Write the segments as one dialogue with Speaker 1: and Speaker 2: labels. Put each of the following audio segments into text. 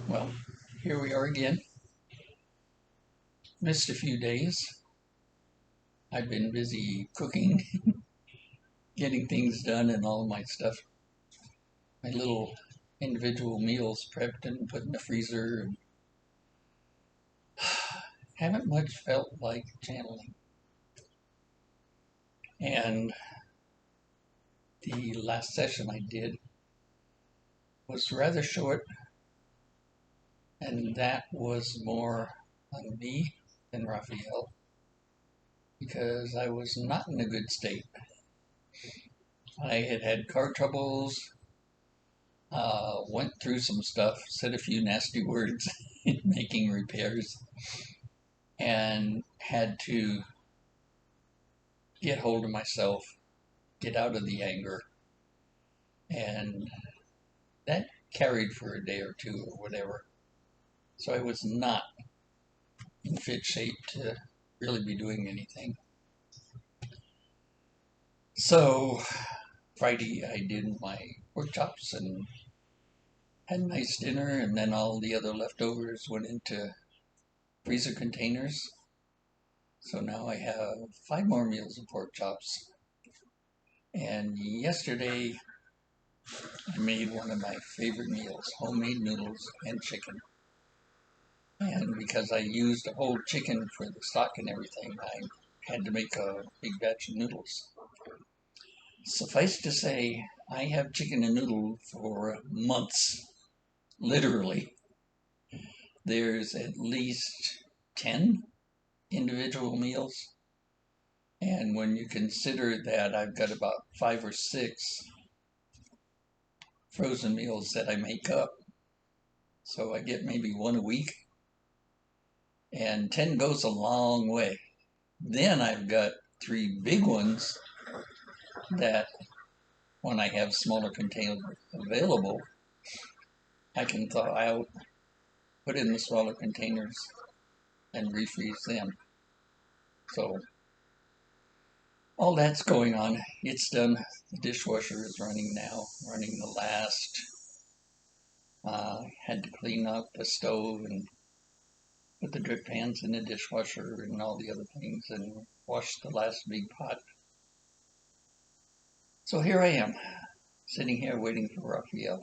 Speaker 1: Well, here we are again. Missed a few days. I've been busy cooking, getting things done, and all my stuff. My little individual meals prepped and put in the freezer. Haven't much felt like channeling. And the last session I did was rather short, and that was more on me than Raphael because I was not in a good state. I had had car troubles, went through some stuff, said a few nasty words in making repairs, and had to get hold of myself, get out of the anger. And that carried for a day or two or whatever. So I was not in fit shape to really be doing anything. So Friday I did my pork chops and had a nice dinner, and then all the other leftovers went into freezer containers. So now I have 5 more meals of pork chops. And yesterday I made one of my favorite meals, homemade noodles and chicken. And because I used a whole chicken for the stock and everything, I had to make a big batch of noodles. Suffice to say, I have chicken and noodle for months, literally. There's at least 10 individual meals. And when you consider that I've got about 5 or 6 frozen meals that I make up, so I get maybe one a week, and 10 goes a long way. Then I've got 3 big ones that when I have smaller containers available, I can thaw out, put in the smaller containers, and refreeze them. So all that's going on. It's done. The dishwasher is running now, running the last. Had to clean up the stove and put the drip pans in the dishwasher and all the other things and wash the last big pot. So here I am, sitting here waiting for Raphael.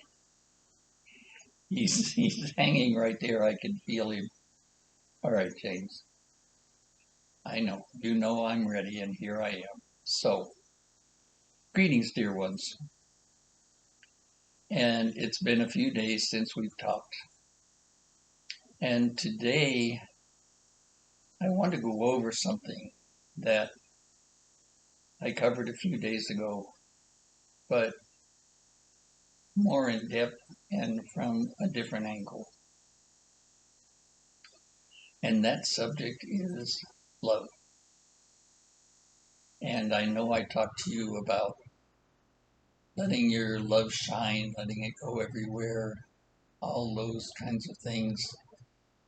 Speaker 1: He's hanging right there. I can feel him. All right, James. I know. You know I'm ready, and here I am. So, greetings, dear ones. And it's been a few days since we've talked. And today, I want to go over something that I covered a few days ago, but more in depth and from a different angle. And that subject is love. And I know I talked to you about letting your love shine, letting it go everywhere, all those kinds of things.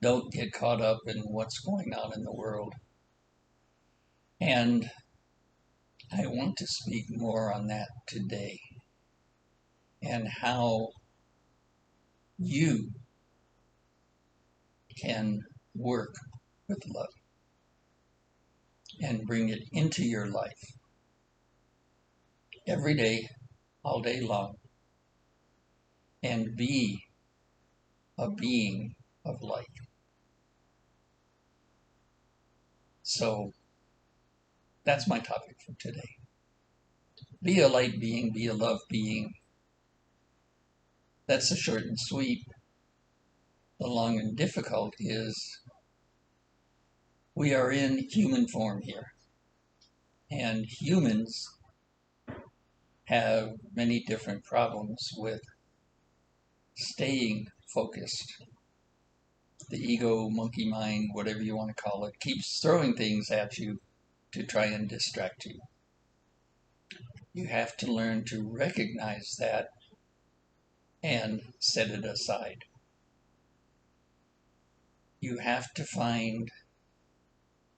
Speaker 1: Don't get caught up in what's going on in the world. And I want to speak more on that today and how you can work with love and bring it into your life every day, all day long, and be a being of light. So that's my topic for today. Be a light being, be a love being. That's the short and sweet. The long and difficult is we are in human form here. And humans have many different problems with staying focused. The ego, monkey mind, whatever you want to call it, keeps throwing things at you to try and distract you. You have to learn to recognize that and set it aside. You have to find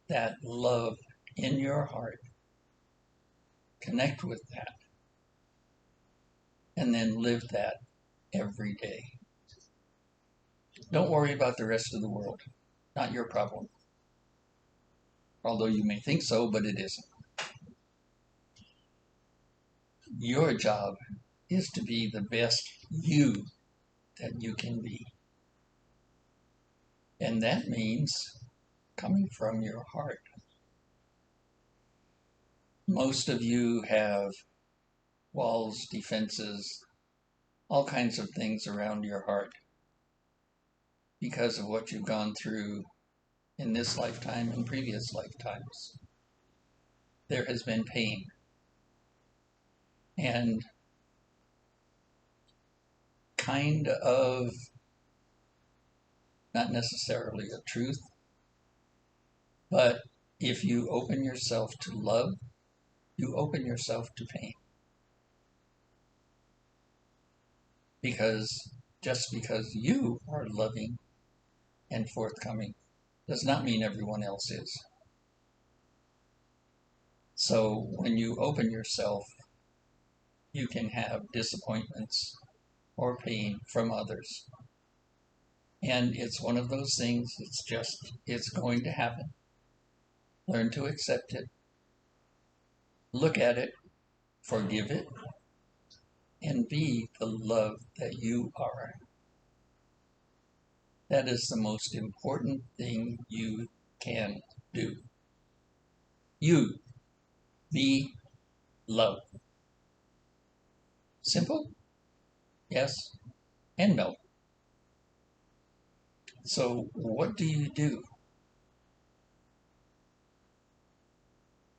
Speaker 1: that love in your heart, connect with that, and then live that every day. Don't worry about the rest of the world. Not your problem. Although you may think so, but it isn't. Your job is to be the best you that you can be. And that means coming from your heart. Most of you have walls, defenses, all kinds of things around your heart because of what you've gone through in this lifetime and previous lifetimes. There has been pain. And kind of, not necessarily a truth, but if you open yourself to love, you open yourself to pain. Because just because you are loving and forthcoming does not mean everyone else is. So when you open yourself, you can have disappointments or pain from others. And it's one of those things, it's going to happen. Learn to accept it. Look at it, forgive it, and be the love that you are. That is the most important thing you can do. You be love. Simple? Yes and no. So what do you do?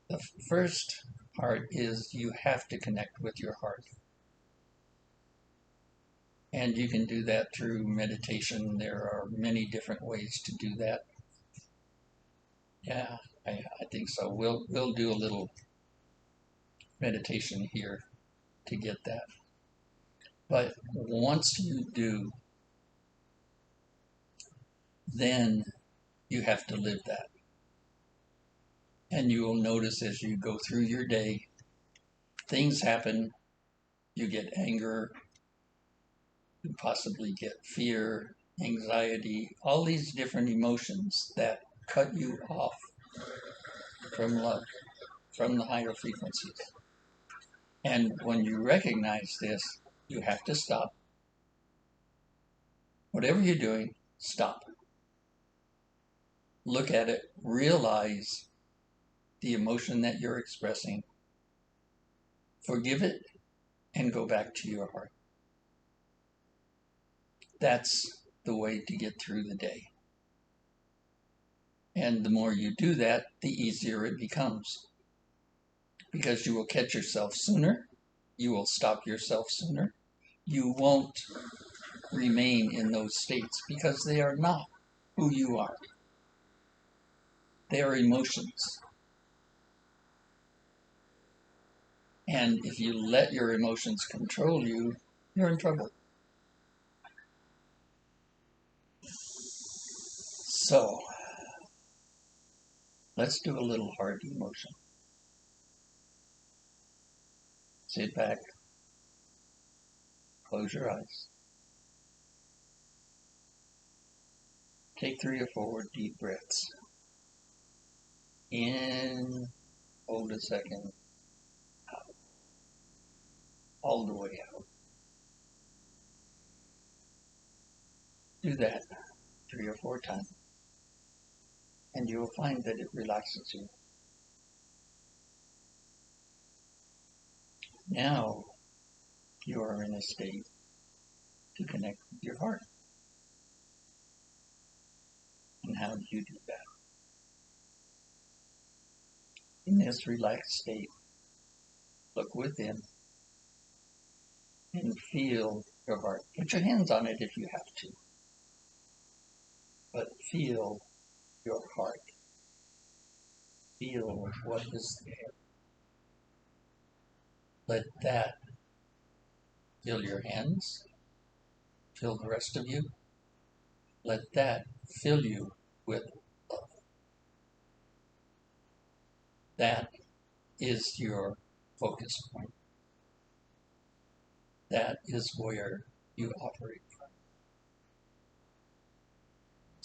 Speaker 1: The first part is you have to connect with your heart. And you can do that through meditation. There are many different ways to do that. Yeah, I think so. We'll do a little meditation here to get that. But once you do, then you have to live that. And you will notice as you go through your day, things happen. You get anger, you possibly get fear, anxiety, all these different emotions that cut you off from love, from the higher frequencies. And when you recognize this, you have to stop. Whatever you're doing, stop. Look at it, realize the emotion that you're expressing, forgive it, and go back to your heart. That's the way to get through the day. And the more you do that, the easier it becomes. Because you will catch yourself sooner, you will stop yourself sooner, you won't remain in those states because they are not who you are. They are emotions. And if you let your emotions control you, you're in trouble. So, let's do a little heart emotion. Sit back, close your eyes. Take 3 or 4 deep breaths. In, hold a second, out, all the way out. Do that 3 or 4 times, and you will find that it relaxes you. Now you are in a state to connect with your heart. And how do you do that? In this relaxed state, look within and feel your heart. Put your hands on it if you have to, but feel your heart. Feel what is there. Let that fill your hands, fill the rest of you. Let that fill you with love. That is your focus point. That is where you operate from.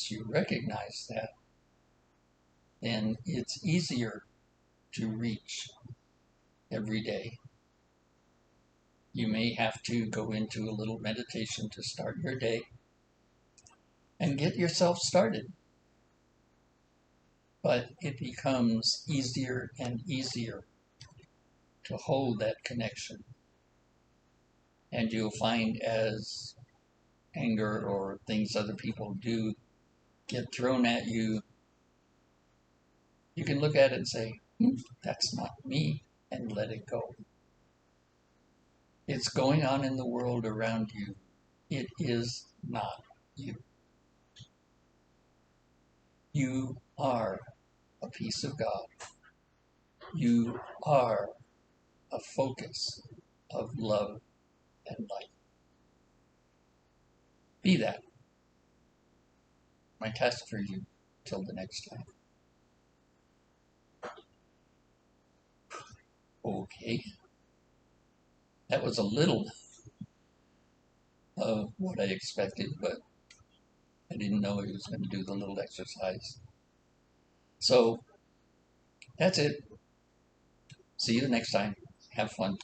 Speaker 1: once you recognize that, then it's easier to reach every day. You may have to go into a little meditation to start your day and get yourself started. But it becomes easier and easier to hold that connection. And you'll find as anger or things other people do get thrown at you, you can look at it and say, that's not me, and let it go. It's going on in the world around you. It is not you. You are a piece of God. You are a focus of love and light. Be that. My task for you till the next time. Okay. That was a little of what I expected, but I didn't know he was going to do the little exercise. So that's it. See you the next time. Have fun.